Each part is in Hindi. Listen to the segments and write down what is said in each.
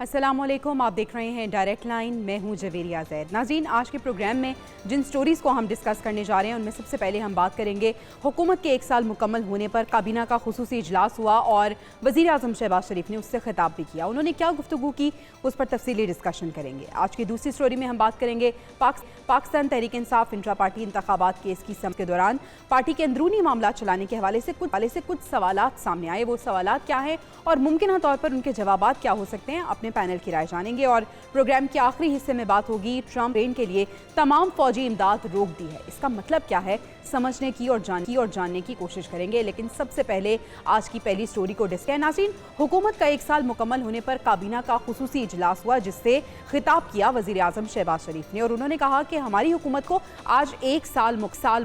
अस्सलामुअलैकुम, आप देख रहे हैं डायरेक्ट लाइन। मैं हूं जवेरिया ज़ैद। नाज़रीन, आज के प्रोग्राम में जिन स्टोरीज़ को हम डिस्कस करने जा रहे हैं उनमें सबसे पहले हम बात करेंगे हुकूमत के 1 साल मुकम्मल होने पर काबीना का खुसूसी इजलास हुआ और वज़ीर आज़म शहबाज शरीफ ने उससे खिताब भी किया। उन्होंने क्या गुफ्तगू की उस पर तफसीली डिस्कशन करेंगे। आज की दूसरी स्टोरी में हम बात करेंगे पाकिस्तान तहरीक इंसाफ इंट्रा पार्टी इंतखाबात केस की सम के दौरान पार्टी के अंदरूनी मामला चलाने के हवाले से कुछ सवालात सामने आए। वो सवालात क्या हैं और मुमकिन तौर पर उनके जवाबात क्या हो सकते हैं, अपने पैनल की राय जानेंगे। और प्रोग्राम के आखिरी हिस्से में बात होगी ट्रंप ट्रेन के लिए तमाम फौजी इमदाद रोक दी है, इसका मतलब क्या है, समझने की और जानने की कोशिश करेंगे। लेकिन सबसे पहले आज की पहली स्टोरी को डिस्कस। नाज़रीन, हुकूमत का 1 साल मुकम्मल होने पर काबीना का खुसूसी इजलास हुआ जिससे खिताब किया वज़ीर आज़म शहबाज शरीफ ने और उन्होंने कहा कि हमारी हुकूमत को आज 1 साल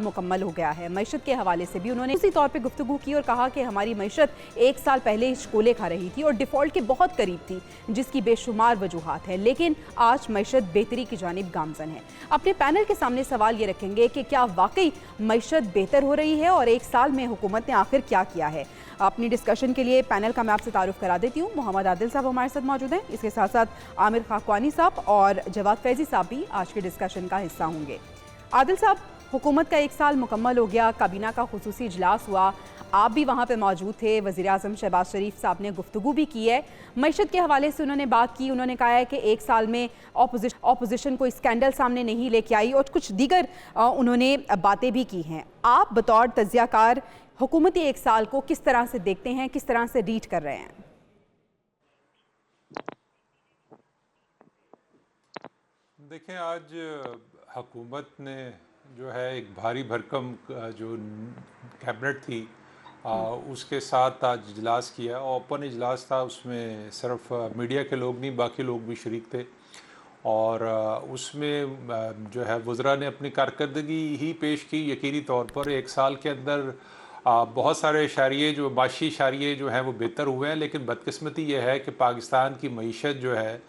मुकम्मल हो गया है। मईशत के हवाले से भी उन्होंने उसी तौर पर गुफ्तगू की और कहा कि हमारी मईशत 1 साल पहले शकोले खा रही थी और डिफ़ॉल्ट के बहुत करीब थी, जिसकी बेशुमार वजूहात है, लेकिन आज मईशत बेहतरी की जानिब गामजन है। अपने पैनल के सामने सवाल ये रखेंगे कि क्या वाकई मईशत बेहतर हो रही है और 1 साल में हुकूमत ने आखिर क्या किया है। अपनी डिस्कशन के लिए पैनल का मैं आपसे तारुफ करा देती हूँ। मोहम्मद आदिल साहब हमारे साथ मौजूद हैं, इसके साथ साथ आमिर खाकवानी साहब और जवाद फैजी साहब भी आज के डिस्कशन का हिस्सा होंगे। आदिल साहब, हुकूमत का 1 साल मुकम्मल हो गया, काबीना का खुसूसी इजलास हुआ, आप भी वहाँ पे मौजूद थे, वज़ीर आज़म शहबाज शरीफ साहब ने गुफ्तगू भी की है, मईशत के हवाले से उन्होंने बात की। उन्होंने कहा है कि 1 साल में ऑपोजिशन कोई स्कैंडल सामने नहीं लेके आई और कुछ दीगर उन्होंने बातें भी की हैं। आप बतौर तज्ज़ियाकार हुकूमती 1 साल को किस तरह से देखते हैं, किस तरह से रीड कर रहे हैं? देखें, आज हुकूमत ने जो है एक भारी भरकम जो कैबिनेट थी उसके साथ आज इजलास किया। ओपन इजलास था, उसमें सिर्फ मीडिया के लोग नहीं बाकी लोग भी शरीक थे और उसमें जो है वज़रा ने अपनी कारकर्दगी ही पेश की। यकीनी तौर पर 1 साल के अंदर बहुत सारे इशारिये जो माशी इशारिये जो हैं वो बेहतर हुए हैं, लेकिन बदकिस्मती ये है कि पाकिस्तान की मईशत जो है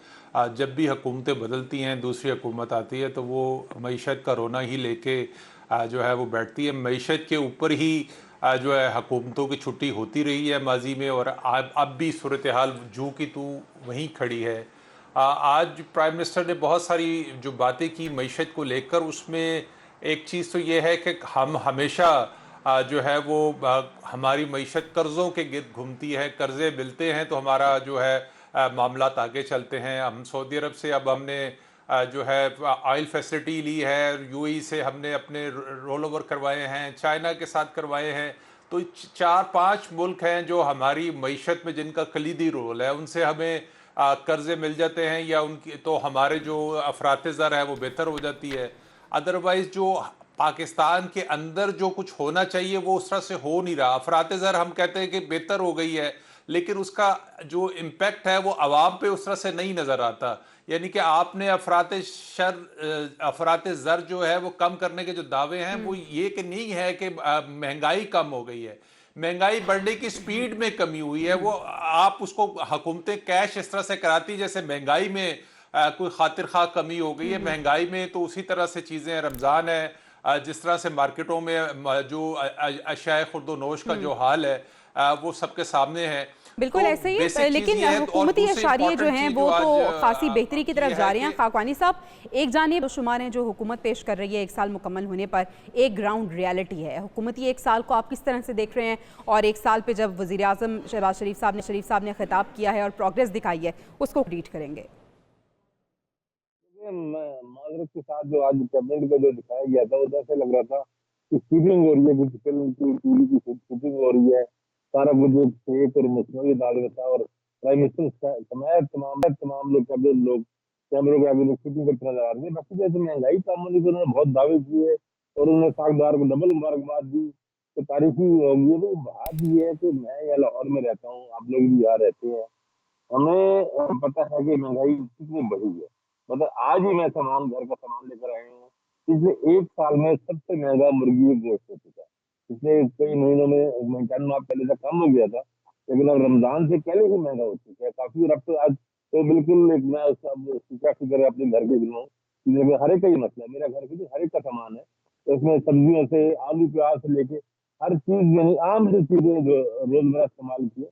जब भी हुकूमतें बदलती हैं, दूसरी हुकूमत आती है तो वो मईशत का रोना ही लेके जो है वो बैठती है। मईशत के ऊपर ही जो है हुकूमतों की छुट्टी होती रही है माजी में और अब भी सूरत हाल जू की तू वहीं खड़ी है। आज प्राइम मिनिस्टर ने बहुत सारी जो बातें की मईशत को लेकर, उसमें एक चीज़ तो ये है कि हम हमेशा जो है वो हमारी मईशत कर्ज़ों के गिर्द घूमती है, कर्ज़े मिलते हैं तो हमारा जो है मामलात आगे चलते हैं। हम सऊदी अरब से अब हमने जो है ऑयल फैसिलिटी ली है, यूएई से हमने अपने रोल ओवर करवाए हैं, चाइना के साथ करवाए हैं। तो 4-5 मुल्क हैं जो हमारी मईशत में जिनका कलीदी रोल है, उनसे हमें कर्ज़े मिल जाते हैं या उनकी तो हमारे जो अफरात ज़र है वो बेहतर हो जाती है। अदरवाइज़ जो पाकिस्तान के अंदर जो कुछ होना चाहिए वो उस तरह से हो नहीं रहा। अफरात ज़र हम कहते हैं कि बेहतर हो गई है, लेकिन उसका जो इम्पैक्ट है वो आवाम पे उस तरह से नहीं नज़र आता। यानी कि आपने अफरात ज़र जो है वो कम करने के जो दावे हैं वो ये कि नहीं है कि महंगाई कम हो गई है, महंगाई बढ़ने की स्पीड में कमी हुई है। वो आप उसको हुकूमतें कैश इस तरह से कराती जैसे महंगाई में कोई खातिर खा कमी हो गई है। महंगाई में तो उसी तरह से चीज़ें, रमज़ान है, जिस तरह से मार्केटों में जो अशियाए खुर्दोनोश का जो हाल है वो सबके सामने है। बिल्कुल तो ऐसे ही है, बेसिक चीज़ लेकिन ये है। और हुकूमती दूसरी इशारे जो इंपॉर्टेंट हैं चीज़ वो जो तो आज खासी बेहतरी की तरफ ये जा है रहे हैं। कि खाकवानी साहब, एक जानिब शुमार हैं जो हुकूमत पेश कर रही है 1 साल मुकम्मल होने पर, एक ग्राउंड रियलिटी है। हुकूमती 1 साल को आप किस तरह से देख रहे हैं और 1 साल पे जब वज़ीर आज़म शहबाज शरीफ साहब ने खिताब किया है और प्रोग्रेस दिखाई है, उसको रीड करेंगे? माजरत के साथ जो आज कैबिनेट का जो दिखाया गया था, वो ऐसे लग रहा था कि शूटिंग हो रही है, कुछ फिल्म की पूरी की शूटिंग हो रही है। सारा कुछ एक फेक और मसनवी दाल में था और प्राइम मिनिस्टर समेत तमाम लोग, कैबिनेट लोग कैमरों के आगे लोग शूटिंग करते नजर आ रहे थे। बाकी जैसे महंगाई कम होने के उन्होंने बहुत दावे किए और उन्होंने सागदार को डबल मुबारकबाद दी, तो तारीफी होगी। तो बात ये है कि मैं यहाँ लाहौर में रहता हूँ, आप लोग भी यहाँ रहते हैं, हमें पता है कि महंगाई कितनी बढ़ी है। मतलब आज ही मैं घर का सामान लेकर आया हूँ, पिछले 1 साल में सबसे महँगा मुर्गी गोश्त हो चुका है। पिछले कई महीनों में 10 माह पहले तक कम हो गया था, लेकिन अब रमज़ान से पहले ही महँगा हो चुका है काफ़ी। और अब तो आज तो बिल्कुल एक मैं सब सूखा-फिगर अपने घर के दिनों में हर एक का ही मसला है। मेरा घर के हर एक का सामान है, तो इसमें सब्जियों से, आलू प्याज से लेके हर चीज़ यानी आम जो चीज़ें जो रोज़मर्रा इस्तेमाल की है,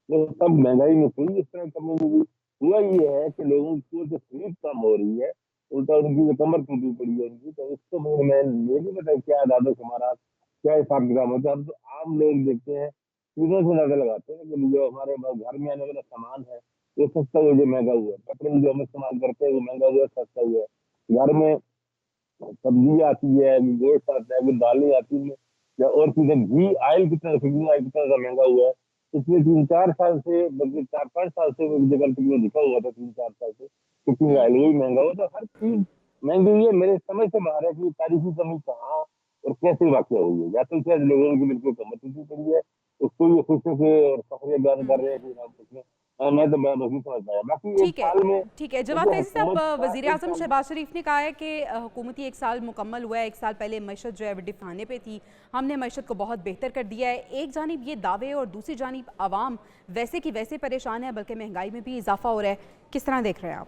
वो सब महँगाई में हुई। इस तरह कमी हुई हुआ ये है कि लोगों की जो खरीद कम हो रही है, उल्टा उनकी जो कमर टूटी पड़ी है उनकी, तो उसको मैं ये नहीं पता क्या आदात हमारा क्या हिसाब किताब होता है। हम तो आम लोग देखते हैं, चीजों से ज्यादा लगाते हैं, लेकिन जो हमारे घर में आने वाला सामान है वो सस्ता हुआ, जो महंगा हुआ है, पेट्रोल जो हम इस्तेमाल करते हैं वो महंगा हुआ है, सस्ता हुआ है। घर में सब्जी आती है, गोश्त आता है, फिर दालें आती हैं, या और चीजें, घी, ऑयल कितना, कुकिंग ऑयल कितना ज्यादा महंगा हुआ है। पिछले 3-4 साल से, बल्कि 4-5 साल से वो जगह पे दिखा हुआ था, 3-4 साल से कुकिंग ऑयल वो भी महंगा हुआ, तो हर चीज महंगी हुई है। मेरे समझ से बाहर है कि तारीखी कमी कहाँ और कैसे वाकया हुई है। या तो शायद लोगों की बिल्कुल कमर टूटी पड़ी है, उसको ये खुशी से और फखरे बयान कर रहे हैं कि हम उसमें, मैं बस नहीं समझ पाया। बाकी एक ठीक है, साल में ठीक है जवाब देखो फैजी साहब, हुकूमत का वज़ीर एक आज़म साल, शहबाज शरीफ ने कहा है कि हुकूमती एक साल मुकम्मल हुआ है, एक साल पहले मईशत जो है वो डिफाने पे थी, हमने मईशत को बहुत बेहतर कर दिया है। एक जानिब ये दावे और दूसरी जानिब आवाम वैसे की वैसे परेशान है, बल्कि महंगाई में भी इजाफा हो रहा है। किस तरह देख रहे हैं आप?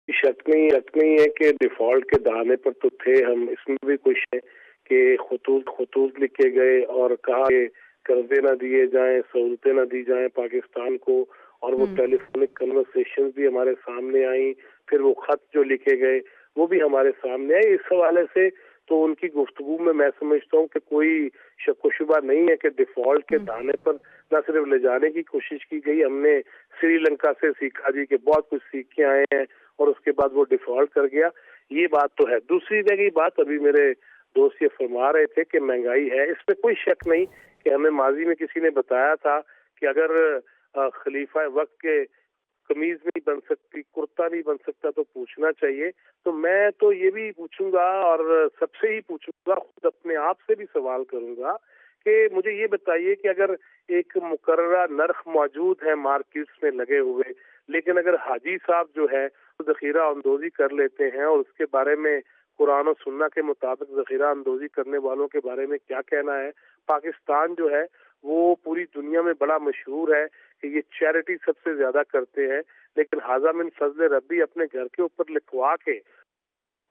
शक नहीं है कि डिफॉल्ट के दहाने पर तो थे हम। इसमें भी कुछ है कि खतूत लिखे गए और कहा कि कर्जे ना दिए जाएं, सहूलतें ना दी जाएं पाकिस्तान को, और वो टेलीफोनिक कन्वर्सेशंस भी हमारे सामने आई। फिर वो खत जो लिखे गए वो भी हमारे सामने आए। इस हवाले से तो उनकी गुफ्तगू में मैं समझता हूँ कि कोई शक व शुबा नहीं है कि डिफॉल्ट के दाने पर न सिर्फ ले जाने की कोशिश की गई, हमने श्रीलंका से सीखा जी कि बहुत कुछ सीख के आए हैं, और उसके बाद वो डिफॉल्ट कर गया, ये बात तो है। दूसरी जगह बात, अभी मेरे दोस्त ये फरमा रहे थे कि महंगाई है, इसमें कोई शक नहीं कि हमें माजी में किसी ने बताया था कि अगर खलीफा वक्त के कमीज नहीं बन सकती, कुर्ता नहीं बन सकता तो पूछना चाहिए। तो मैं तो ये भी पूछूंगा और सबसे ही पूछूंगा, खुद अपने आप से भी सवाल करूंगा कि मुझे ये बताइए कि अगर एक मुकर्ररा नर्ख मौजूद है मार्केट्स में लगे हुए, लेकिन अगर हाजी साहब जो है वो जखीरा अंदोजी कर लेते हैं, और उसके बारे में कुरान और सुन्ना के मुताबिक जखीरा अंदोजी करने वालों के बारे में क्या कहना है। पाकिस्तान जो है वो पूरी दुनिया में बड़ा मशहूर है कि ये चैरिटी सबसे ज्यादा करते हैं, लेकिन हाजा मिन फजल रब्बी अपने घर के ऊपर लिखवा के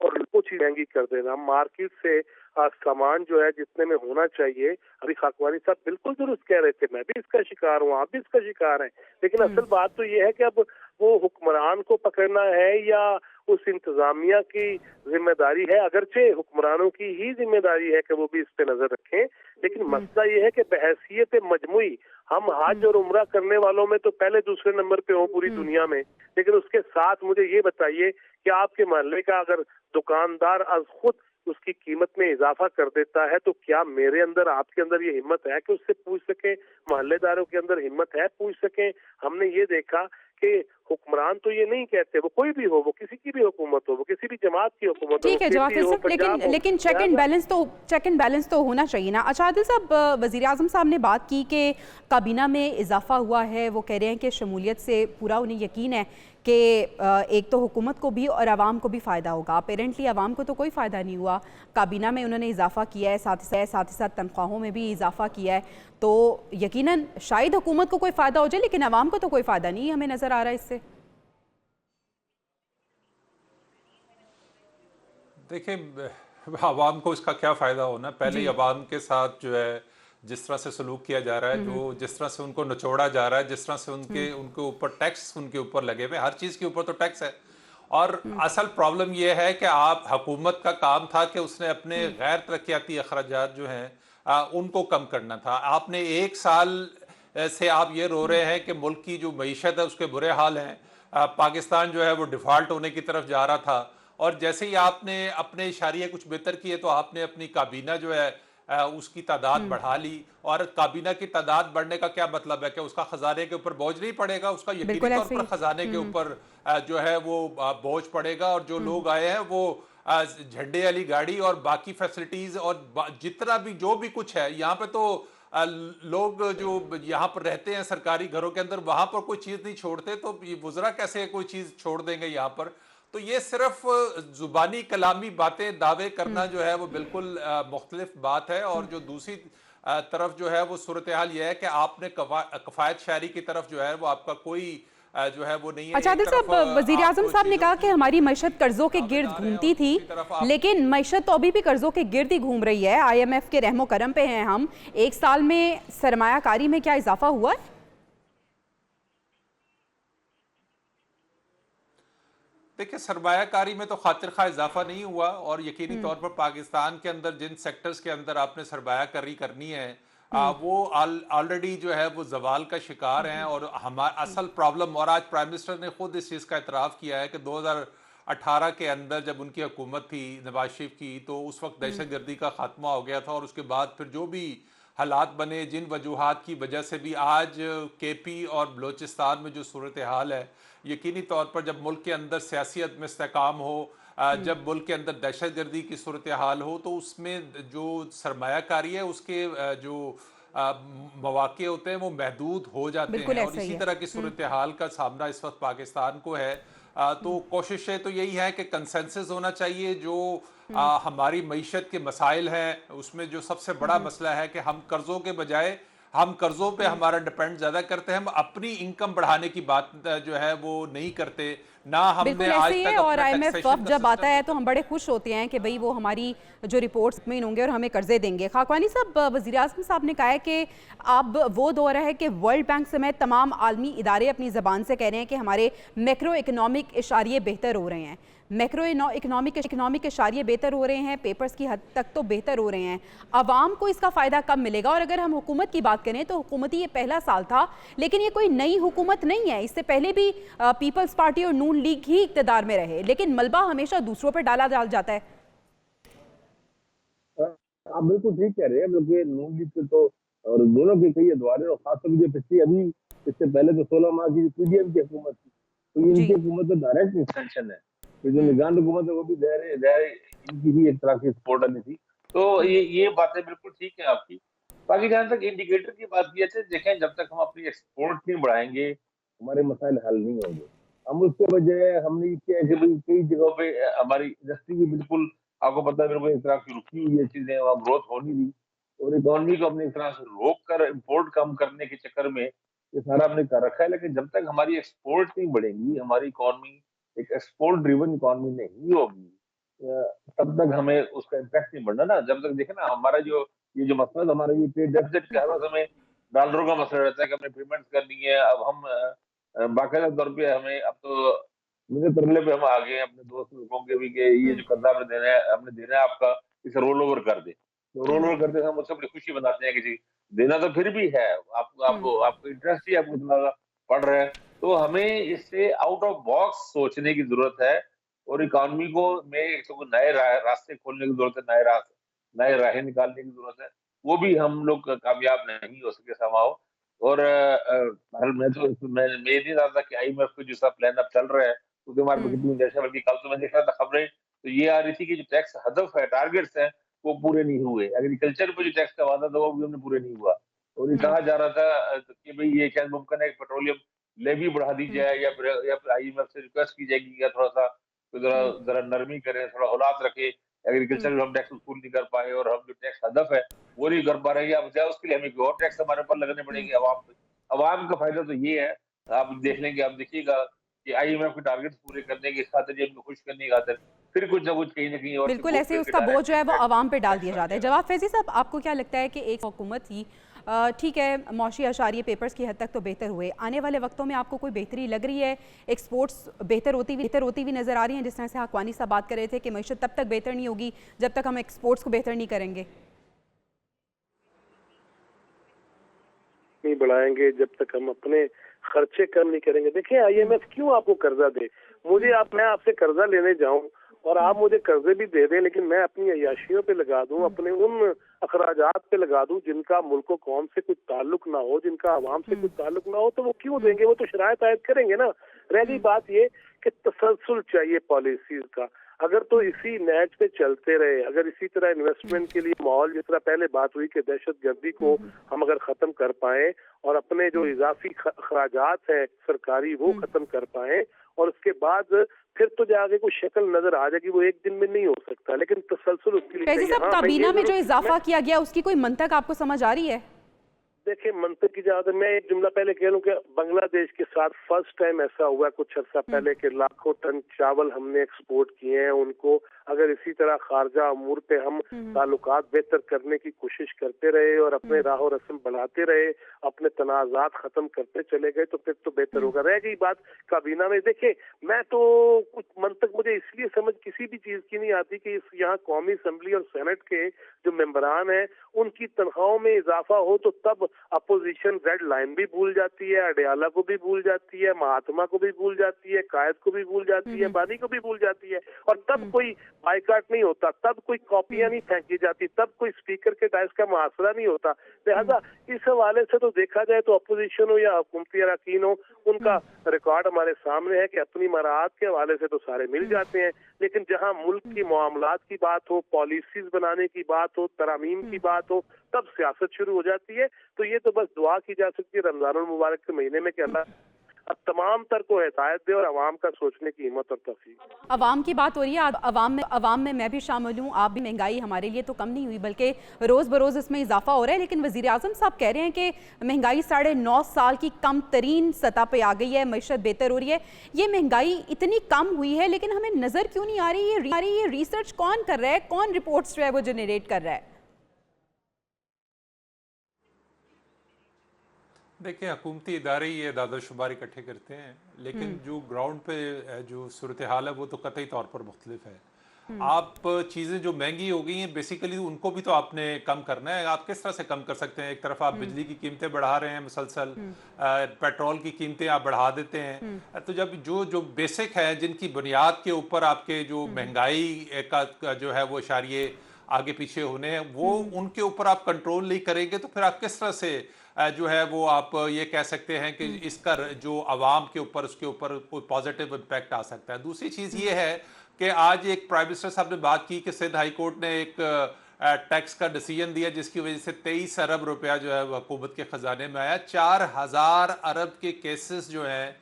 और कुछ महंगी कर देना। मार्केट से सामान जो है जितने में होना चाहिए, अभी खाकवानी साहब बिल्कुल दुरुस्त कह रहे थे, मैं भी इसका शिकार हूँ, आप भी इसका शिकार हैं, लेकिन असल बात तो ये है कि अब वो हुक्मरान को पकड़ना है या उस इंतजामिया की जिम्मेदारी है। अगरचे हुक्मरानों की ही जिम्मेदारी है कि वो भी इस पे नजर रखें, लेकिन मसला ये है कि बहैसियत मजमुई हम हज और उम्रा करने वालों में तो पहले दूसरे नंबर पे हो पूरी दुनिया में, लेकिन उसके साथ मुझे ये बताइए कि आपके मोहल्ले का अगर दुकानदार आज खुद उसकी कीमत में इजाफा कर देता है, तो क्या मेरे अंदर, आपके अंदर ये हिम्मत है कि उससे पूछ सके? मोहल्लेदारों के अंदर हिम्मत है पूछ सके? हमने ये देखा कि हुक्मरान तो ये नहीं कहते, वो कोई भी हो, वो किसी की भी हुकूमत हो, वो किसी भी जमात की हुकूमत हो, ठीक है जवाब साहब, लेकिन चेक एंड बैलेंस तो होना चाहिए ना। अच्छा आदिल साहब, वज़ीर आज़म साहब ने बात की कि काबीना में इजाफा हुआ है, वो कह रहे हैं कि शमूलियत से पूरा उन्हें यकीन है कि एक तो हुकूमत को भी और आवाम को भी फ़ायदा होगा। अपेरेंटली आवाम को तो कोई फ़ायदा नहीं हुआ। काबीना में उन्होंने इजाफा किया है, साथ ही साथ तनख्वाहों में भी इजाफा किया है, तो यकीनन शायद हुकूमत को कोई फ़ायदा हो जाए, लेकिन आवाम को तो कोई फ़ायदा नहीं हमें नज़र आ रहा है इससे। देखिए, आवाम को इसका क्या फ़ायदा होना। पहले ही आवाम के साथ जो है जिस तरह से सलूक किया जा रहा है, जो जिस तरह से उनको निचोड़ा जा रहा है, जिस तरह से उनके ऊपर टैक्स उनके ऊपर लगे हुए, हर चीज़ के ऊपर तो टैक्स है। और असल प्रॉब्लम यह है कि आप हुकूमत का काम था कि उसने अपने गैर तरक्याती अखराजात जो हैं उनको कम करना था। आपने एक साल से आप ये रो रहे हैं कि मुल्क की जो मईशत है उसके बुरे हाल हैं, पाकिस्तान जो है वो डिफ़ॉल्ट होने की तरफ जा रहा था, और जैसे ही आपने अपने इशारे कुछ बेहतर किए तो आपने अपनी काबीना जो है उसकी तादाद बढ़ा ली। और काबीना की तादाद बढ़ने का क्या मतलब है कि उसका खजाने के ऊपर बोझ नहीं पड़ेगा, उसका यकीनी तौर पर खजाने के ऊपर जो है वो बोझ पड़ेगा। और जो लोग आए हैं वो झंडे वाली गाड़ी और बाकी फैसिलिटीज और जितना भी जो भी कुछ है यहाँ पे, तो लोग जो यहाँ पर रहते हैं सरकारी घरों के अंदर, वहां पर कोई चीज नहीं छोड़ते, तो ये वुज़रा कैसे कोई चीज छोड़ देंगे यहाँ पर? तो ये सिर्फ जुबानी कलामी बातें, दावे करना जो है वो बिल्कुल मुख्तलिफ बात है। और जो दूसरी तरफ जो है वो सूरत हाल ये है कि आपने कफायत शायरी की तरफ जो है वो आपका कोई जो है वो नहीं है। अच्छा आदिल साहब, वज़ीर आज़म साहब ने कहा कि हमारी मईशत कर्जों के गिर्द घूमती थी, लेकिन मईशत तो अभी भी कर्जों के गिर्द ही घूम रही है। IMF के रहमो करम पे हैं हम। एक साल में सरमायाकारी में क्या इजाफा हुआ है? देखिए, सरमायाकारी में तो खातिर खा इजाफा नहीं हुआ, और यकीनी तौर पर पाकिस्तान के अंदर जिन सेक्टर्स के अंदर आपने सरमायाकारी करनी है वो ऑलरेडी जो है वो जवाल का शिकार हैं। और हमारा असल प्रॉब्लम, और आज प्राइम मिनिस्टर ने खुद इस चीज़ का इतराफ़ किया है कि 2018 के अंदर जब उनकी हुकूमत थी नवाज शरीफ की, तो उस वक्त दहशत गर्दी का खात्मा हो गया था, और उसके बाद फिर जो भी हालात बने, जिन वजूहात की वजह से भी आज केपी और बलोचिस्तान में जो सूरत हाल है, यकीनी तौर पर जब मुल्क के अंदर सियासियत में इस्तेकाम हो, जब मुल्क के अंदर दहशत गर्दी की सूरत हाल हो, तो उसमें जो सरमायाकारी है उसके जो मौके होते हैं वो महदूद हो जाते बिल्कुल हैं। और ऐसा ही इसी है। तरह की सूरत हाल का सामना इस वक्त पाकिस्तान को है। तो कोशिशें तो यही है कि कंसेंसस होना चाहिए। जो हमारी मईशत के मसाइल हैं उसमें जो सबसे बड़ा मसला है कि हम कर्ज़ों के बजाय हम कर्ज़ों पे हमारा डिपेंड ज़्यादा करते हैं, हम अपनी इनकम बढ़ाने की बात जो है वो नहीं करते, ना हमने बिल्कुल आज ऐसे ही है। तक और अपना आईएमएफ टैक्सेशन का जब आता सिस्टम। है तो हम बड़े खुश होते हैं कि भाई वो हमारी जो रिपोर्ट्स में होंगे और हमें कर्जे देंगे। खाकवानी साहब, वज़ीर आज़म साहब ने कहा है कि अब वो दौर है कि वर्ल्ड बैंक समेत तमाम आलमी इदारे अपनी ज़बान से कह रहे हैं कि हमारे मैक्रो इकनॉमिक इशारे बेहतर हो रहे हैं। मैक्रो इकनॉमिक इशारे बेहतर हो रहे हैं, पेपर्स की हद तक तो बेहतर हो रहे हैं। आवाम को इसका फ़ायदा कब मिलेगा? और अगर हम हुकूमत की बात करें तो हुकूमती ये पहला साल था, लेकिन ये कोई नई हुकूमत नहीं है। इससे पहले भी पीपल्स पार्टी और नून लीग ही इक़्तिदार में रहे, लेकिन मलबा हमेशा दूसरों पर डाल जाता है। आप बिल्कुल ठीक कह रहे हैं, बल्कि नून लीग के तो और दोनों के कई अदवार और खासतौर से पिछली अभी इससे पहले तो 16 माह की पीडीएम की हुकूमत थी, तो ये जी। इनकी हुकूमत तो डायरेक्ट एक्सटेंशन है। तो जो निगरान हुकूमत है वो भी दायरे इनकी ही एक तरह की सपोर्ट वाली थी। तो ये बातें बिल्कुल ठीक है आपकी। बाकी जहां तक इंडिकेटर की बात की है, देखें जब तक हम अपनी एक्सपोर्ट नहीं बढ़ाएंगे हमारे मसाइल हल नहीं होंगे। हम उसके बजाय हमने ये किया है कि भाई कई जगहों पे हमारी इंडस्ट्री भी बिल्कुल, आपको पता है, बिल्कुल एक तरह की रुकी हुई है चीजें, वहाँ ग्रोथ हो नहीं रही, और इकोनॉमी को अपनी एक तरह से रोक कर इम्पोर्ट कम करने के चक्कर में ये सारा हमने कर रखा है। लेकिन जब तक हमारी एक्सपोर्ट नहीं बढ़ेगी, हमारी इकोनॉमी एक एक्सपोर्ट ड्रिवन इकोनॉमी नहीं होगी, तब तक हमें उसका इम्पैक्ट नहीं बढ़ना ना। जब तक देखे ना हमारा जो ये जो मसला हमारा ये ट्रेड डेफिसिट का है, बस हमें डॉलरों का मसला रहता है कि हमें पेमेंट्स करनी है। अब हम बाकायदा तौर पे हमें अब तो मुझे तरले पे हम आ गए हैं अपने दोस्त लोगों के भी कि ये जो कर्जा हमने देना है आपका, इसे रोल ओवर कर दे। तो रोल ओवर करते हम उससे बड़ी खुशी बनाते हैं कि जी देना तो फिर भी है, आपको इंटरेस्ट ही आपको इतना पड़ रहा है। तो हमें इससे आउट ऑफ बॉक्स सोचने की जरूरत है, और इकोनॉमी को में एक तो नए रास्ते खोलने की जरूरत है, नए राहें निकालने की जरूरत है। वो भी हम लोग कामयाब नहीं हो सके समाओ। और मैं नहीं रहा था कि आईएमएफ को जो सा प्लान अब चल रहा है उसके बारे में कितनी दहशत, बल्कि कल तो मैं देख रहा था खबरें, तो ये आ रही थी कि जो टैक्स हदफ है, टारगेट्स हैं, वो पूरे नहीं हुए। एग्रीकल्चर पे जो टैक्स का वादा था वो भी हमने पूरे नहीं हुआ। और ये कहा जा रहा था कि भाई ये शायद मुमकिन है कि पेट्रोलियम लेवी बढ़ा दी जाए, या फिर आईएमएफ से रिक्वेस्ट की जाएगी या थोड़ा सा तो जरा जरा नरमी करें, थोड़ा औलाद रखे। एग्रीकल्चर में हम टैक्स वसूल नहीं कर पाए, और हम जो टैक्स हदफ है वो नहीं कर पा रहे हैं। अब जाए उसके लिए हमें कोई और टैक्स हमारे ऊपर लगने पड़ेंगे अवाम पे। अवाम का फायदा तो ये है, आप देख लेंगे, आप देखिएगा कि आईएमएफ के टारगेट्स पूरे करने की खातिर, ये खुश करने की खातिर फिर कुछ ना कुछ कहीं ना कहीं और से बिल्कुल वोट ऐसे ही करके उसका बोझ जो है वो डायरेक्ट आवाम पे डाल दिया टैक्स जाता है। जवाब फैजी साहब, आपको क्या लगता है कि एक हुकूमत ही ठीक है, मौशी अशारिये पेपर्स की हद तक तो बेहतर हुए, आने वाले वक्तों में आपको कोई बेहतरी लग रही है? एक्सपोर्ट्स बेहतर होती हुई नज़र आ रही हैं, जिस तरह से हाकवानी साहब बात कर रहे थे कि मईशत तब तक बेहतर नहीं होगी जब तक हम एक्सपोर्ट्स को बेहतर नहीं करेंगे। नहीं बढ़ाएंगे जब तक हम अपने खर्चे कम नहीं करेंगे। देखिए आईएमएफ क्यों आपको कर्जा दे? मैं आपसे कर्जा लेने जाऊं और आप मुझे कर्जे भी दे दें, लेकिन मैं अपनी अय्याशियों पे लगा दूं, अपने उन अखराजात पे लगा दूं जिनका मुल्क को कौम से कुछ ताल्लुक ना हो, जिनका आवाम से कुछ ताल्लुक ना हो, तो वो क्यों देंगे? वो तो शरायत आयद करेंगे ना। रह गई बात ये कि तसलसल चाहिए पॉलिसीज का। अगर तो इसी नेट पे चलते रहे, अगर इसी तरह इन्वेस्टमेंट के लिए माहौल, जिस तरह पहले बात हुई कि दहशत गर्दी को हम अगर खत्म कर पाए और अपने जो इजाफी अखराजात है सरकारी वो खत्म कर पाए, और उसके बाद फिर तो जाके कोई शक्ल नजर आ जाएगी। वो एक दिन में नहीं हो सकता, लेकिन तसलसल उसके लिए फैजी साहब, काबीना में जो इजाफा किया गया उसकी कोई मंतक आपको समझ आ रही है? देखिए मंतक की जहाँ मैं एक जुमला पहले कह लूं कि बांग्लादेश के साथ फर्स्ट टाइम ऐसा हुआ कुछ अर्सा पहले कि लाखों टन चावल हमने एक्सपोर्ट किए हैं उनको। अगर इसी तरह खारजा अमूर पे हम ताल्लुकात बेहतर करने की कोशिश करते रहे और अपने राह रस्म बढ़ाते रहे, अपने तनाजात खत्म करते चले गए तो फिर तो बेहतर होगा। रह गई बात काबीना में, देखिए मैं तो कुछ मंतक मुझे इसलिए समझ किसी भी चीज की नहीं आती कि इस यहाँ कौमी असम्बली और सेनेट के जो मेंबरान हैं उनकी तनख्वाहों में इजाफा हो तो तब अपोजिशन रेड लाइन भी भूल जाती है, अडयाला को भी भूल जाती है, महात्मा को भी भूल जाती है, कायद को भी भूल जाती है, बानी को भी भूल जाती है, और तब कोई बाइकाट नहीं होता, तब कोई कॉपियां नहीं फेंकी जाती, तब कोई स्पीकर के डायस का मुहासरा नहीं होता। लिहाजा इस हवाले से तो देखा जाए तो अपोजिशन हो या हुकूमती अरकान हो, उनका रिकॉर्ड हमारे सामने है कि अपनी मराहत के हवाले से तो सारे मिल जाते हैं, लेकिन जहां मुल्क की मामलात की बात हो, पॉलिसीज बनाने की बात हो, तरामीम की बात हो, तब सियासत शुरू हो जाती है। तो ये तो बस दुआ की जा सकती है रमजानुल मुबारक के महीने में कि अल्लाह अब तमाम तर को हिदायत दे और अवाम का सोचने की हिम्मत और तौफीक। अवाम की बात हो रही है, अवाम में मैं भी शामिल हूँ, आप भी। महंगाई हमारे लिए तो कम नहीं हुई बल्कि रोज़ बरोज़ इसमें इजाफा हो रहा है, लेकिन वज़ीर आज़म साहब कह रहे हैं कि महंगाई 9.5 साल की कम तरीन सतह पे आ गई है, मईशत बेहतर हो रही है। ये महंगाई इतनी कम हुई है लेकिन हमें नज़र क्यों नहीं आ रही? ये रिसर्च कौन कर रहा है, कौन रिपोर्ट्स जो है वो जनरेट कर रहा है? देखिए, हुकूमती इदारे ये दादा-शुमार इकट्ठे करते हैं, लेकिन जो ग्राउंड पे जो सूरत हाल है वो तो कतई तौर पर मुख्तलिफ है। आप चीज़ें जो महंगी हो गई हैं बेसिकली उनको भी तो आपने कम करना है। आप किस तरह से कम कर सकते हैं? एक तरफ आप बिजली की कीमतें बढ़ा रहे हैं मुसलसल, पेट्रोल की कीमतें आप बढ़ा देते हैं। तो जब जो जो बेसिक है जिनकी बुनियाद के ऊपर आपके जो महंगाई का जो है वो इशारिये आगे पीछे होने हैं, वो उनके ऊपर आप कंट्रोल नहीं करेंगे तो फिर आप किस तरह से जो है वो आप ये कह सकते हैं कि इसका जो आवाम के ऊपर उसके ऊपर कोई पॉजिटिव इम्पैक्ट आ सकता है। दूसरी चीज़ ये है कि आज एक प्राइम मिनिस्टर साहब ने बात की कि सिंध हाई कोर्ट ने एक टैक्स का डिसीजन दिया जिसकी वजह से 23 अरब रुपया जो है हुकूमत के ख़जाने में आया। 4000 अरब के केसेस जो हैं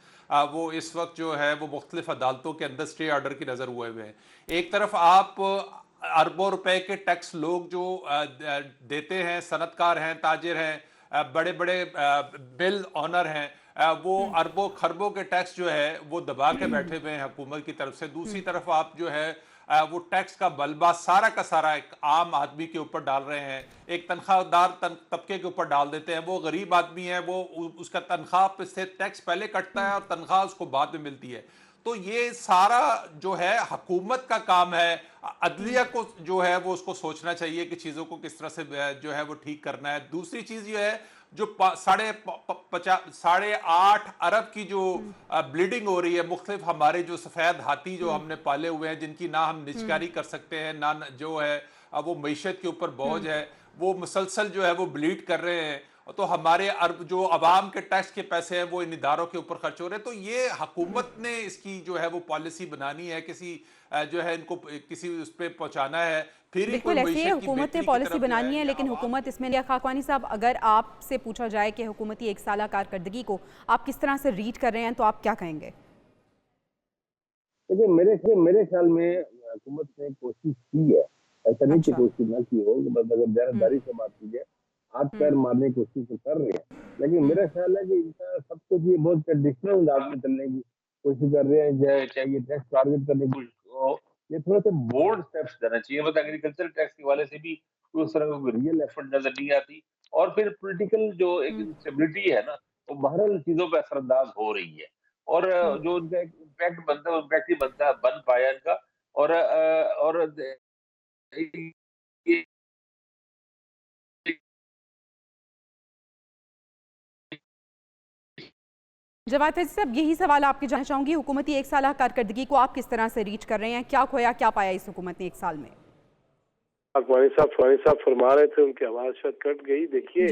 वो इस वक्त जो है वो मुख्तलिफ अदालतों के अंदर स्टे ऑर्डर की नज़र हुए हुए हैं। एक तरफ आप अरबों रुपए के टैक्स लोग जो देते हैं, सनतकार हैं, ताजिर हैं, बड़े बड़े बिल ऑनर हैं, वो अरबों खरबों के टैक्स जो है वो दबा के बैठे हुए हैं हुकूमत की तरफ से। दूसरी तरफ आप जो है वो टैक्स का बलबा सारा का सारा एक आम आदमी के ऊपर डाल रहे हैं, एक तनख्वाहदार तबके के ऊपर डाल देते हैं। वो गरीब आदमी है, वो उसका तनख्वाह से टैक्स पहले कटता है और तनख्वाह उसको बाद में मिलती है। तो ये सारा जो है हुकूमत का काम है। अदलिया को जो है वो उसको सोचना चाहिए कि चीज़ों को किस तरह से जो है वो ठीक करना है। दूसरी चीज़ ये है जो 8.5 अरब की जो ब्लीडिंग हो रही है, मुख्तलिफ हमारे जो सफ़ेद हाथी जो हमने पाले हुए हैं जिनकी ना हम निजकारी कर सकते हैं, ना जो है वो मईशत के ऊपर बोझ है, वो मुसलसल जो है वो ब्लीड कर रहे हैं। तो हमारे अरब जो अवाम के टैक्स के पैसे हैं वो इन इदारों के ऊपर खर्च हो रहे हैं। तो ये हुकूमत ने इसकी जो है वो पॉलिसी बनानी है, किसी जो है इनको किसी उस पर पहुंचाना है। फिर बिल्कुल ऐसे ही हुकूमत ने पॉलिसी बनानी है, लेकिन हुकूमत इसमें लिया। खाकवानी साहब, अगर आपसे पूछा जाए कि हुकूमती 1 साल कारकर्दगी को आप किस तरह से रीड कर रहे हैं तो आप क्या कहेंगे? देखिए मेरे ख्याल में हुकूमत ने कोशिश की है, ऐसा नहीं कि कोशिश ना की हो, बस अगर जानदारी से बात की जाए हाथ पैर मारने की कोशिश तो कर रहे हैं, लेकिन मेरा ख्याल है कि इनका सब कुछ ये बहुत ट्रेडिशनल अंदाज में चलने की कोशिश कर रहे हैं। चाहे ये टैक्स टारगेट करने की कोशिश हो, ये थोड़ा सा बोल्ड स्टेप्स लेना चाहिए। मतलब एग्रीकल्चर टैक्स के वाले से भी उस तरह की रियल एफर्ट नजर नहीं आती, और फिर पॉलिटिकल जो एक इंस्टेबिलिटी है ना, वो बहरहाल चीजों पर असरअंदाज हो रही है, और जो उनका एक इम्पैक्ट बनता है, इम्पैक्ट ही बन पाया इनका। और ये जवाद फैज़ी साहब, यही सवाल आपके जानना चाहूँगी, हुकूमती 1 साल कारकर्दगी को आप किस तरह से रीच कर रहे हैं? क्या खोया, क्या पाया इस हुकूमत ने 1 साल में? फानी साहब फरमा रहे थे, उनकी आवाज शायद कट गई। देखिए,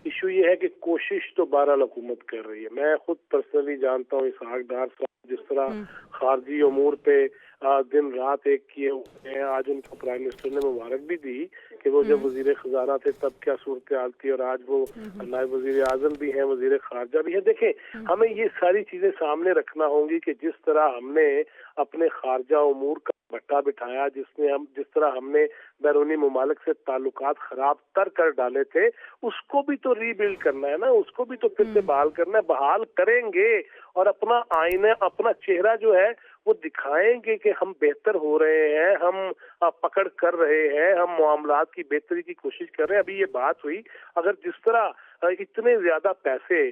इशू ये है कि कोशिश तो बहरहाल हुकूमत कर रही है। मैं खुद पर्सनली जानता हूँ इसहाक डार साहब जिस तरह खारजी अमूर पे दिन रात एक किए हुए हैं। आज उनको प्राइम मिनिस्टर ने मुबारक भी दी कि वो जब वजीर खजाना थे तब क्या सूरत हाल थी, और आज वो नायब वजीर आजम भी हैं, वजीर खारजा भी है। देखें, हमें ये सारी चीजें सामने रखना होंगी कि जिस तरह हमने अपने खारजा उमूर का भट्टा बिठाया, जिस तरह हमने बैरूनी मुमालिक से ताल्लुकात खराब तर कर डाले थे, उसको भी तो रीबिल्ड करना है ना, उसको भी तो फिर से बहाल करना है। बहाल करेंगे और अपना आईना, अपना चेहरा जो है वो दिखाएंगे कि हम बेहतर हो रहे हैं, हम पकड़ कर रहे हैं, हम मामलात की बेहतरी की कोशिश कर रहे हैं। अभी ये बात हुई, अगर जिस तरह इतने ज्यादा पैसे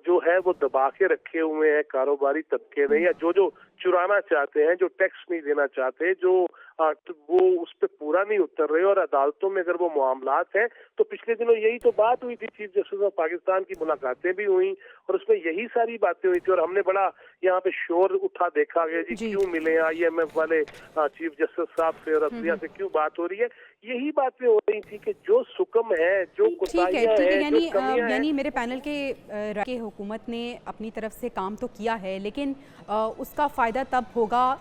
जो है वो दबा के रखे हुए हैं कारोबारी तबके ने, या जो चुराना चाहते हैं, जो टैक्स नहीं देना चाहते, जो वो उस पर पूरा नहीं उतर रहे, और अदालतों में अगर वो मामलात हैं, तो पिछले दिनों यही तो बात हुई थी, चीफ जस्टिस ऑफ पाकिस्तान की मुलाकातें भी हुई और उसमें यही सारी बातें हुई थी, और हमने बड़ा यहाँ पे शोर उठा देखा गया जी क्यों मिले IMF वाले चीफ जस्टिस साहब से और अदलिया से क्यों बात हो रही है। यही बातें हो रही थी कि जो सुकम है, जो कोताहियां हैं, यानी मेरे पैनल के हुकूमत ने अपनी तरफ से काम तो किया है, लेकिन उसका फ़ायदा तब होगा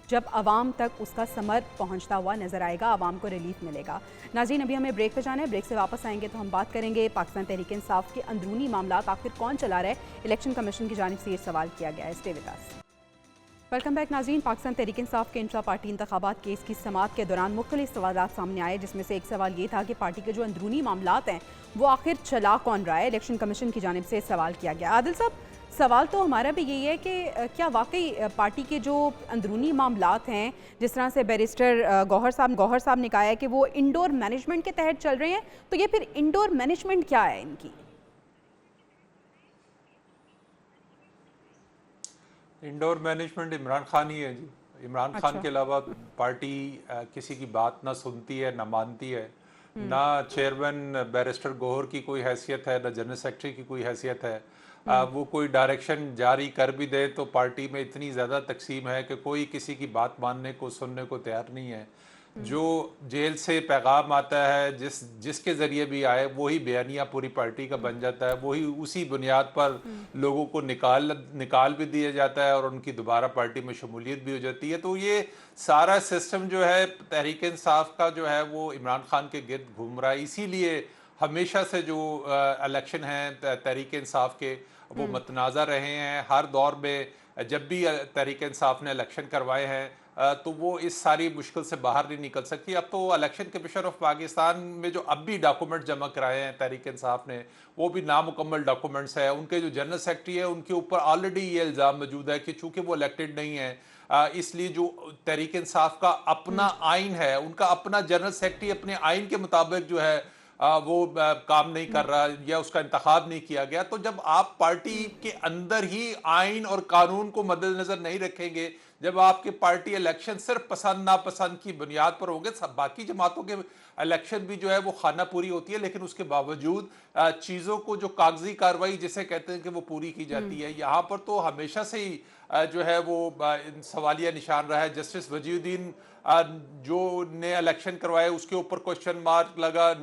जब आवाम तक उसका समर पहुंचता हुआ नजर आएगा, आवाम को रिलीफ मिलेगा। नाज़रीन, अभी हमें ब्रेक पे जाना है, ब्रेक से वापस आएंगे तो हम बात करेंगे पाकिस्तान तहरीक इंसाफ के अंदरूनी मामलात आखिर कौन चला रहा है। इलेक्शन कमीशन की जानिब से ये सवाल किया गया है। Stay with us. Welcome back नाज़रीन। पाकिस्तान तहरीक इंसाफ के इंट्रा पार्टी इंतखाबात केस की समाअत के दौरान मुख्तलिफ सवालात सामने आए, जिसमें से एक सवाल ये था कि पार्टी के जो अंदरूनी मामलात हैं वो आखिर चला कौन रहा है। इलेक्शन कमीशन की जानिब से सवाल किया गया। आदिल साहब, सवाल तो हमारा भी यही है कि क्या वाकई पार्टी के जो अंदरूनी मामलात हैं, जिस तरह से बैरिस्टर गौहर साहब ने कहा है कि वो इंडोर मैनेजमेंट के तहत चल रहे हैं, तो ये फिर इंडोर मैनेजमेंट क्या है इनकी? इंडोर मैनेजमेंट इमरान खान ही है जी। इमरान खान के अलावा पार्टी किसी की बात ना सुनती है, ना मानती है। ना चेयरमैन बैरिस्टर गौहर की कोई हैसियत है, ना जनरल सेक्रेटरी की कोई हैसियत है। वो कोई डायरेक्शन जारी कर भी दे तो पार्टी में इतनी ज़्यादा तकसीम है कि कोई किसी की बात मानने को, सुनने को तैयार नहीं है। जो जेल से पैगाम आता है, जिसके ज़रिए भी आए, वही बयानिया पूरी पार्टी का बन जाता है। वही उसी बुनियाद पर लोगों को निकाल भी दिया जाता है और उनकी दोबारा पार्टी में शमूलियत भी हो जाती है। तो ये सारा सिस्टम जो है तहरीक इंसाफ का जो है वो इमरान खान के गिर्द घूम रहा है। इसीलिए हमेशा से जो इलेक्शन हैं तहरीक इंसाफ के, वो मतनाज़ा रहे हैं। हर दौर में जब भी तहरीक इंसाफ ने इलेक्शन करवाए हैं तो वो इस सारी मुश्किल से बाहर नहीं निकल सकती। अब तो इलेक्शन कमीशन ऑफ पाकिस्तान में जो अब भी डॉक्यूमेंट जमा कराए हैं तहरीक इंसाफ ने, वो भी नामुकम्मल डॉक्यूमेंट्स है। उनके जो जनरल सेक्रेटरी है उनके ऊपर ऑलरेडी ये इल्ज़ाम मौजूद है कि चूँकि वो इलेक्टेड नहीं है, इसलिए जो तहरीक इंसाफ का अपना आइन है, उनका अपना जनरल सेक्रेटरी अपने आइन के मुताबिक जो है वो काम नहीं कर रहा या उसका इंतखाब नहीं किया गया। तो जब आप पार्टी के अंदर ही आइन और कानून को मद्देनजर नहीं रखेंगे, जब आपके पार्टी इलेक्शन सिर्फ पसंद नापसंद की बुनियाद पर होंगे, सब बाकी जमातों के इलेक्शन भी जो है वो खाना पूरी होती है, लेकिन उसके बावजूद चीज़ों को जो कागजी कार्रवाई जिसे कहते हैं कि वो पूरी की जाती है। यहाँ पर तो हमेशा से ही जो है वो सवालिया निशान रहा है। जस्टिस वजीउद्दीन जो ने इलेक्शन करवाए उसके ऊपर क्वेश्चन मार्क लगा,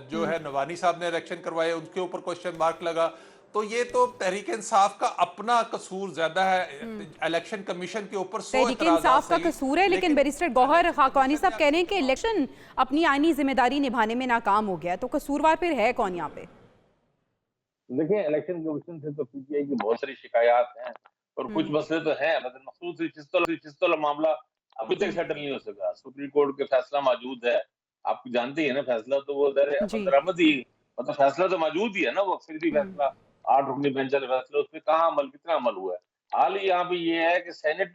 जो है नवानी साहब ने इलेक्शन करवाए उनके ऊपर क्वेश्चन मार्क लगा। तो ये तो तहरीक इंसाफ का अपना कसूर ज्यादा है, इलेक्शन कमीशन के ऊपर तहरीक इंसाफ का कसूर है। लेकिन बैरिस्टर गौहर खाकानी साहब कह रहे हैं कि इलेक्शन अपनी आईनी जिम्मेदारी निभाने में नाकाम हो गया, तो कसूरवार फिर है कौन यहाँ पे? देखिए, इलेक्शन कमीशन से तो PTI की बहुत सारी शिकायत हैं और कुछ मसले तो हैं, मतलब मखसूस चिस्तौल मामला अभी तक सेटल नहीं हो सका। सुप्रीम कोर्ट के फैसला मौजूद है, आप जानते हैं ना, फैसला तो वो दरामद ही, मतलब फैसला तो मौजूद ही है ना, वो अक्सरी फैसला 8 रुकनी बेंच वाले फैसले, उस पर कहाँ अमल, कितना अमल हुआ है। हाल ही यहाँ पे ये है कि सेनेट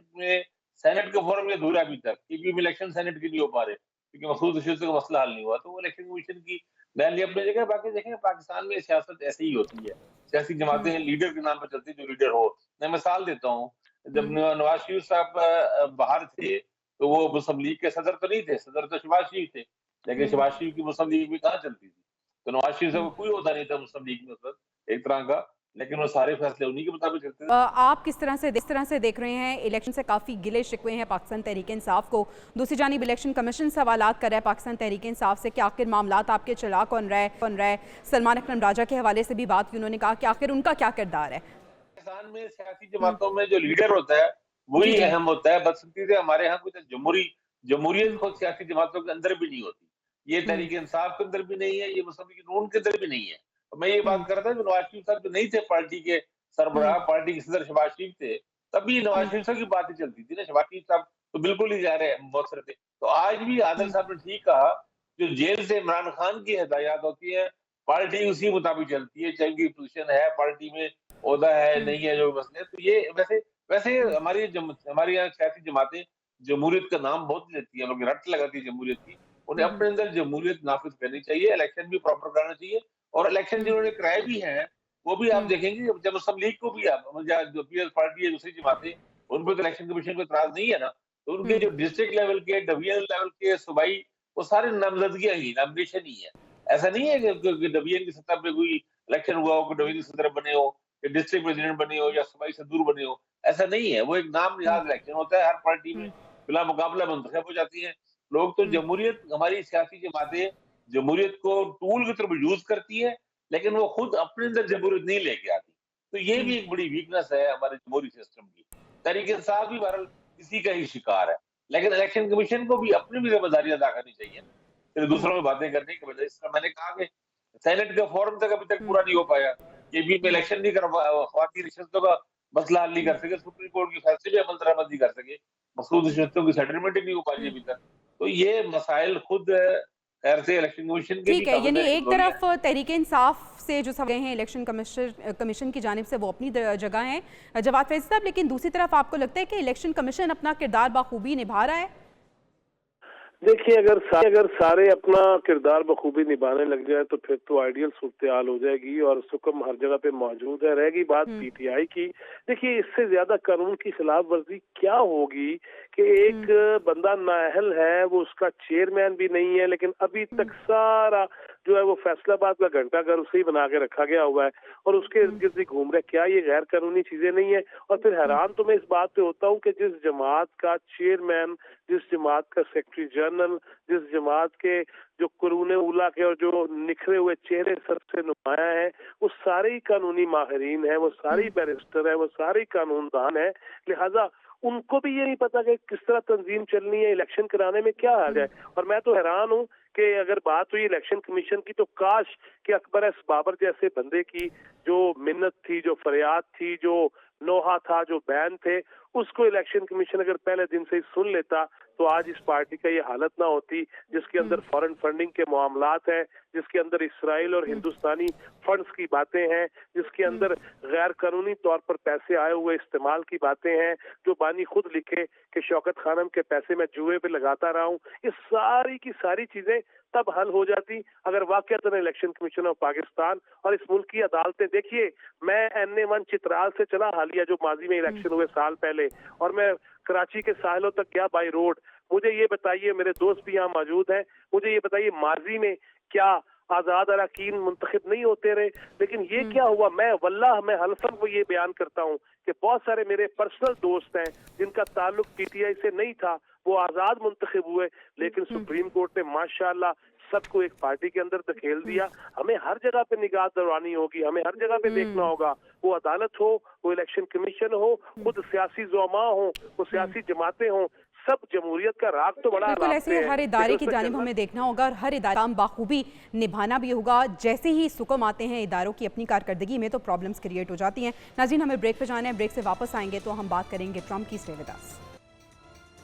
के फोरम में अधूरा अभी तक, क्योंकि इलेक्शन सेनेट के नहीं हो पा रहे, क्योंकि मखसूस इश्यूज का मसला हल नहीं हुआ। तो वो इलेक्शन कमीशन की वैल्यू अपनी जगह। बाकी देखें, पाकिस्तान में सियासत ऐसे ही होती है, सियासी जमातें लीडर के नाम पर चलती, जो लीडर हो। मैं मिसाल देता हूँ, जब नवाज शरीफ साहब बाहर थे तो वो मुस्लिम लीग के सदर तो नहीं थे, सदर तो शहबाज शरीफ थे, लेकिन शहबाज शरीफ की मुस्लिम लीग भी कहाँ चलती थी। तो नवाज शरीफ साहब कोई होता नहीं था मुस्लिम लीग में एक तरह का, लेकिन वो सारे फैसले उन्हीं के मुताबिक चलते थे। आप किस तरह से देख रहे हैं? इलेक्शन से काफ़ी गिले शिकवे हैं पाकिस्तान तहरीक इंसाफ को। दूसरी जानिब इलेक्शन कमीशन सवालात कर रहा है पाकिस्तान तहरीक इंसाफ से कि आखिर मामलात आपके चला कौन रहा है। सलमान अकरम राजा के हवाले से भी बात की, उन्होंने कहा कि आखिर उनका क्या किरदार है। पाकिस्तान में सियासी जमातों में जो लीडर होता है जी वही जी। अहम होता है। बदकिस्मती से हमारे यहाँ कुछ जमहूरियत खुद सियासी जमातों के अंदर भी नहीं होती। ये हम्म तहरीक इंसाफ के अंदर भी नहीं है, ये मुस्लिम लीग नून के अंदर भी नहीं है। तो मैं ये हम्म बात कर रहा था कि नवाज शरीफ साहब जो नहीं थे पार्टी के हम्म सरबराह, पार्टी के सदर शहबाज शरीफ थे, तभी नवाज हम्म शरीफ साहब की बातें चलती थी ना। शहबाज शरीफ साहब तो बिल्कुल ही जा रहे मौसर थे। तो आज भी आदिल हम्म साहब ने ठीक कहा, जो जेल से इमरान खान की हिदायत होती है, पार्टी उसी मुताबिक चलती है, चाहे उनकी पोजीशन है पार्टी में, ओहदा है हम्म नहीं है, जो मसले तो ये वैसे वैसे हम्म हमारी यहाँ सियासी जमातें जमहूरियत का नाम बहुत लेती है, लोग रट लगाती है जमहूरियत की। उन्हें हम्म अपने अंदर जमहूरियत नाफिज करनी चाहिए, इलेक्शन भी प्रॉपर कराना चाहिए, और इलेक्शन हम्म जिन्होंने कराए भी हैं, वो भी आप हम्म देखेंगे जब मुस्लिम लीग को भी आप जो पीएस पार्टी है, दूसरी जमातें, उन पर तो इलेक्शन कमीशन को इतराज नहीं है ना। तो उनके हम्म जो डिस्ट्रिक्ट लेवल के, डिवीजन लेवल के, सूबाई, वो सारे नामजदगियां ही, नॉमिनेशन ही है। ऐसा नहीं है कि डिवीजन की सतह पे कोई इलेक्शन हुआ हो, कि डिवीजन की सदर बने हो, या डिस्ट्रिक्ट प्रेसिडेंट बने हो, या सूबाई सदूर बने हो। ऐसा नहीं है, वो एक नाम हम्म निहाद इलेक्शन होता है। हर पार्टी में हम्म बिला मुकाबला मुंतखब हो जाती है। लोग तो हम्म जमहूरियत, हमारी सियासी जमातें जमहूरियत को टूल की तरफ यूज करती है, लेकिन वो खुद अपने अंदर जमहूरियत नहीं लेके आती। तो ये हम्म भी एक बड़ी वीकनेस है हमारे जमहूरी सिस्टम की। तहरीक इंसाफ भी बहरहाल इसी का ही शिकार है, लेकिन इलेक्शन कमीशन को भी अपनी भी जिम्मेदारी अदा करनी चाहिए ना, सिर्फ हम्म दूसरों में बातें करने के बजाय। इसका मैंने कहा कि सेनेट का फॉर्म तक अभी तक हम्म पूरा नहीं हो पाया, केबी में हम्म इलेक्शन नहीं कर पाया, खवातीन रिश्वतों का मसला हल नहीं कर सके, सुप्रीम कोर्ट के फैसले भी अमल दरामद नहीं कर सके, मखसूस रिश्वतों की सेटलमेंट ही नहीं हो पाई हम्म अभी तक। तो ये मसाइल खुद खैर से इलेक्शन कमीशन के भी ठीक है, काफी यानी सारी एक कमजोरियां तरफ हैं। तहरीक इंसाफ से जो सब गए हैं इलेक्शन कमीशन की जानिब से वो अपनी जगह हैं जवाद फैज़ साहब, लेकिन दूसरी तरफ आपको लगता है कि इलेक्शन कमीशन अपना किरदार बाखूबी निभा रहा है? देखिए, अगर सारे अपना किरदार बखूबी निभाने लग जाए तो फिर तो आइडियल सूरत हाल हो जाएगी और सुकम हर जगह पे मौजूद है। रहेगी बात हम्म पीटीआई की, देखिए इससे ज्यादा कानून की खिलाफ वर्जी क्या होगी कि एक हम्म बंदा नाअहल है, वो उसका चेयरमैन भी नहीं है, लेकिन अभी हम्म तक सारा जो है वो फैसलाबाद का घंटा घर उसे ही बना के रखा गया हुआ है और उसके इर्द हम्म गिर्द ही घूम रहे। क्या ये गैर कानूनी चीजें नहीं है? और फिर हम्म हैरान तो मैं इस बात पे होता हूँ कि जिस जमात का चेयरमैन, जिस जमात का सेक्रेटरी जनरल, जिस जमात के जो कुरूने उला के और जो निखरे हुए चेहरे सबसे नुमाया है, वो सारे ही कानूनी माहिरीन है, वो सारे ही हम्म बैरिस्टर है, वो सारे ही कानूनदान है। लिहाजा उनको भी ये नहीं पता कि किस तरह तंजीम चलनी है, इलेक्शन कराने में क्या हर्ज है। और मैं तो हैरान हूँ कि अगर बात हुई इलेक्शन कमीशन की, तो काश कि अकबर एस बाबर जैसे बंदे की जो मिन्नत थी, जो फरियाद थी, जो नोहा था, जो बैन थे, उसको इलेक्शन कमीशन अगर पहले दिन से ही सुन लेता तो आज इस पार्टी का ये हालत ना होती, जिसके अंदर फॉरेन फंडिंग के मामलात हैं, जिसके अंदर इसराइल और हिंदुस्तानी फंड्स की बातें हैं, जिसके अंदर गैर कानूनी तौर पर पैसे आए हुए इस्तेमाल की बातें हैं, जो बानी खुद लिखे कि शौकत खानम के पैसे मैं जुए पे लगाता रहा हूँ। ये सारी की सारी चीजें तब हल हो जाती अगर वाकई इलेक्शन कमीशन ऑफ पाकिस्तान और इस मुल्क की अदालतें, देखिए मैं NA1 चित्राल से चला हालिया जो माजी में इलेक्शन हुए साल पहले, और मैं कराची के साहिलों तक गया बाई रोड। मुझे ये बताइए, मेरे दोस्त भी यहाँ मौजूद हैं, मुझे ये बताइए माजी में क्या आजाद अरकान मुंतखब नहीं होते रहे? लेकिन ये क्या हुआ? मैं वल्लाह मैं हल्फन को ये बयान करता हूँ कि बहुत सारे मेरे पर्सनल दोस्त हैं जिनका ताल्लुक पीटीआई से नहीं था, वो आजाद मुंतखब हुए, लेकिन सुप्रीम कोर्ट ने माशाल्लाह सबको एक पार्टी के अंदर धकेल दिया। हमें हर जगह पे निगाह दौड़ानी होगी, हमें हर जगह पे देखना होगा, वो अदालत हो, वो इलेक्शन कमीशन हो, खुद सियासी ज़ुमा हो, वो सियासी जमातें हों, सब जमहूरियत का राग तो बड़ा बिल्कुल ऐसे हर इदारे की जानिब हमें देखना होगा और हर इदारा काम बाखूबी निभाना भी होगा। जैसे ही सुकम आते हैं इदारों की अपनी कारकर्दगी में तो प्रॉब्लम्स क्रिएट हो जाती हैं। नाज़रीन, हमें ब्रेक पे जाना है, ब्रेक से वापस आएंगे तो हम बात करेंगे ट्रंप की। Stay with us.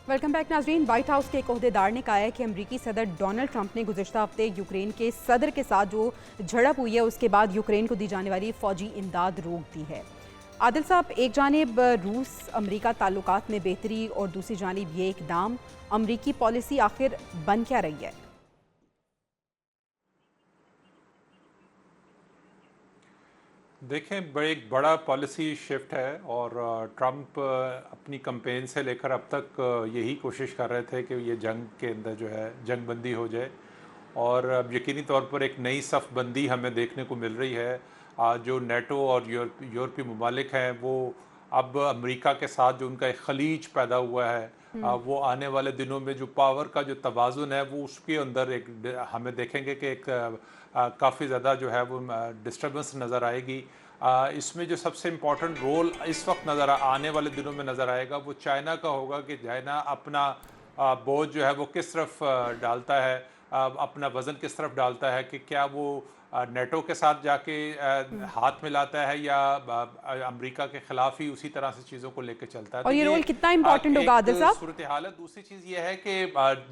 Welcome back नाज़रीन। व्हाइट हाउस के एक ओहदेदार ने कहा है कि अमरीकी सदर डोनाल्ड ट्रंप ने गुज़िश्ता हफ्ते यूक्रेन के सदर के साथ जो झड़प हुई है उसके बाद यूक्रेन को दी जाने वाली फ़ौजी इमदाद रोक दी है। आदिल साहब, एक जानिब रूस अमरीका ताल्लुकात में बेहतरी और दूसरी जानिब ये इकदाम, अमरीकी पॉलिसी आखिर बन क्या रही है? देखें, एक बड़ा पॉलिसी शिफ्ट है और ट्रंप अपनी कैंपेन से लेकर अब तक यही कोशिश कर रहे थे कि ये जंग के अंदर जो है जंग बंदी हो जाए और अब यकीनी तौर पर एक नई सफ़ बंदी हमें देखने को मिल रही है। जो नेटो और यूरोपीय ममालिक हैं वो अब अमेरिका के साथ जो उनका एक खलीज पैदा हुआ है, वो आने वाले दिनों में जो पावर का जो तवाज़ुन है वो उसके अंदर एक हमें देखेंगे कि एक काफ़ी ज़्यादा जो है वो डिस्टर्बेंस नज़र आएगी। इसमें जो सबसे इम्पोर्टेंट रोल इस वक्त आने वाले दिनों में नज़र आएगा वो चाइना का होगा कि चाइना अपना बोझ जो है वो किस तरफ डालता है, अपना वज़न किस तरफ डालता है, कि क्या वो नेटो के साथ जाके हाथ मिलाता है या अमेरिका के खिलाफ ही उसी तरह से चीज़ों को लेकर चलता है। और तो ये रोल कितना इम्पोर्टेंट होगा आदिल साहब? सूरत हाल है। दूसरी चीज़ ये है कि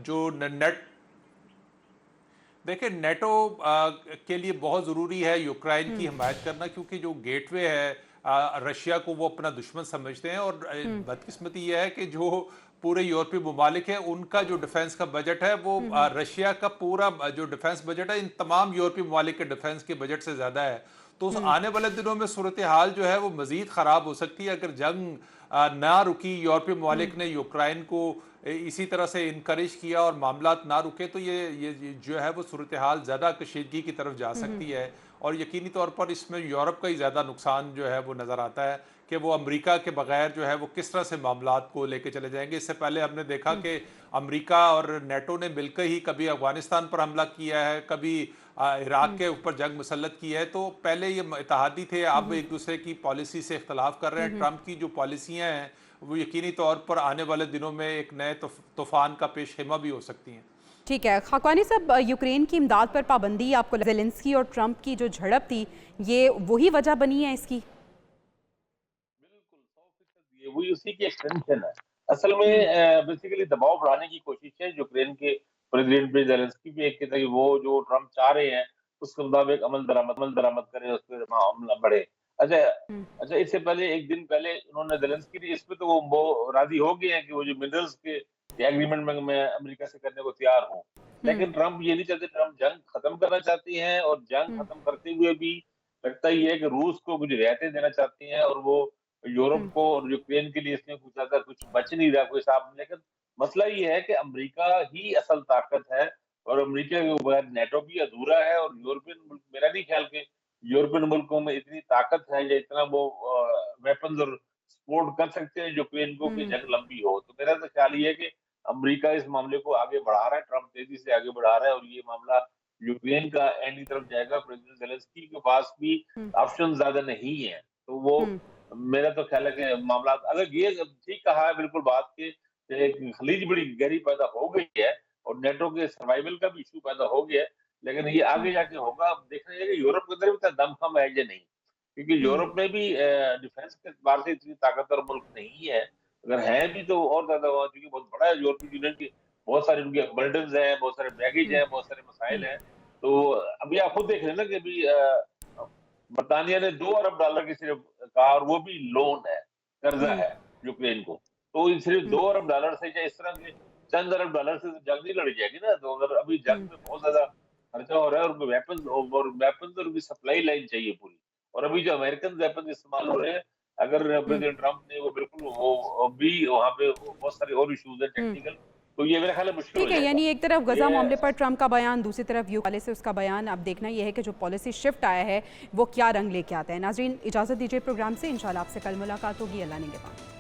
जो देखिए नेटो के लिए बहुत ज़रूरी है यूक्रेन की हिमायत करना, क्योंकि जो गेटवे है रशिया को वो अपना दुश्मन समझते हैं। और बदकिस्मती ये है कि जो पूरे यूरोपीय ममालिक है उनका जो डिफेंस का बजट है वो रशिया का पूरा जो डिफेंस बजट है इन तमाम यूरोपीय ममालिक के डिफेंस के बजट से ज़्यादा है। तो उस आने वाले दिनों में सूरत हाल जो है वो मज़ीद ख़राब हो सकती है अगर जंग ना रुकी, यूरोपीय ममालिक ने यूक्रेन को इसी तरह से इनकरेज किया और मामलात ना रुके, तो ये जो है वो सूरत हाल ज़्यादा कशीदगी की तरफ जा सकती है। और यकीनी तौर पर इसमें यूरोप का ही ज़्यादा नुकसान जो है वो नज़र आता है कि वो अमेरिका के बगैर जो है वो किस तरह से मामलात को लेके चले जाएंगे। इससे पहले हमने देखा कि अमेरिका और नेटो ने मिलकर ही कभी अफगानिस्तान पर हमला किया है, कभी इराक के ऊपर जंग मुसल्लत की है। तो पहले ये इत्तेहादी थे, अब एक दूसरे की पॉलिसी से इख्तलाफ कर रहे हैं। ट्रंप की जो पॉलिसियाँ हैं वो यकीनी तौर पर आने वाले दिनों में एक नए तूफान का पेश खिमा भी हो सकती हैं। ठीक है खाकवानी साहब, यूक्रेन की इमदाद पर पाबंदी आपको ज़ेलेंस्की और ट्रंप की जो झड़प थी ये वही वजह बनी है इसकी? बिल्कुल 100% वही उसी की एक्सटेंशन है। असल में बेसिकली दबाव बढ़ाने की कोशिश है यूक्रेन के प्रेसिडेंट पे ज़ेलेंस्की पे कि ताकि वो जो ट्रम्प चाह रहे हैं उसके मुताबिक अमल दरामद करे, उस पे मामला बढ़े। अच्छा अच्छा, इससे पहले एक दिन पहले उन्होंने ज़ेलेंस्की ने इस पे तो वो राजी हो गए हैं कि वो जो मिनरल्स के एग्रीमेंट में मैं अमेरिका से करने को तैयार हूँ। लेकिन ट्रम्प ये नहीं चाहते, ट्रम्प जंग खत्म करना चाहती हैं और जंग खत्म करते हुए भी लगता ही है कि रूस को कुछ रियायतें देना चाहती हैं और वो यूरोप को और यूक्रेन के लिए इसमें कुछ ज्यादा कुछ बच नहीं रहा कोई साहब। लेकिन मसला ये है कि अमेरिका ही असल ताकत है और अमेरिका के बगैर नेटो भी अधूरा है और यूरोपियन मुल्क, मेरा नहीं ख्याल के यूरोपियन मुल्कों में इतनी ताकत है या इतना वो वेपन्स और सपोर्ट कर सकते हैं यूक्रेन को कि जंग लंबी हो। तो मेरा तो ख्याल ये है कि अमेरिका इस मामले को आगे बढ़ा रहा है, ट्रम्प तेजी से आगे बढ़ा रहा है और ये मामला यूक्रेन का एंड की तरफ जाएगा। प्रेसिडेंट ज़ेलेंस्की के पास भी ऑप्शन ज्यादा नहीं है, तो वो मेरा तो ख्याल है कि मामला अगर ये ठीक कहा है बिल्कुल बात के एक खलीज बड़ी गहरी पैदा हो गई है और नेटो के सर्वाइवल का भी इशू पैदा हो गया है। लेकिन ये आगे जाके होगा, अब देखना है कि यूरोप के अंदर भी इतना दमखम है या नहीं, क्योंकि यूरोप में भी डिफेंस के एतबार से इतनी ताकतवर मुल्क नहीं है। अगर है भी तो और ज्यादा हुआ, क्योंकि बहुत बड़ा है यूरोपीय यूनियन की, बहुत सारे उनके बर्डन्स हैं, बहुत सारे बैगेज हैं, बहुत सारे मसाइल हैं। तो अभी आप खुद देख रहे हैं ना कि अभी बरतानिया ने $2 अरब की सिर्फ कहा और वो भी लोन है, कर्जा है यूक्रेन को। तो सिर्फ $2 अरब से या इस तरह के चंद अरब डॉलर से तो जंग नहीं लड़ी जाएगी ना। तो अगर अभी जंग में बहुत ज्यादा खर्चा हो रहा है और वेपन्स और उनकी सप्लाई लाइन चाहिए पूरी। और अभी जो अमेरिकन वेपन इस्तेमाल हो रहे हैं, अगर प्रेसिडेंट ट्रम्प ने वो बिल्कुल वो भी वहाँ पे बहुत सारे और इश्यूज है टेक्निकल, तो ये मेरा ख्याल है मुश्किल हो ठीक है। जाएगा। यानी एक तरफ गजा ये मामले पर ट्रंप का बयान, दूसरी तरफ यू वाले से उसका बयान। अब देखना यह है कि जो पॉलिसी शिफ्ट आया है वो क्या रंग लेके आता है। नाजरीन इजाज़त दीजिए प्रोग्राम से, इंशाल्लाह आपसे कल मुलाकात होगी। अल्लाह ने के बाद।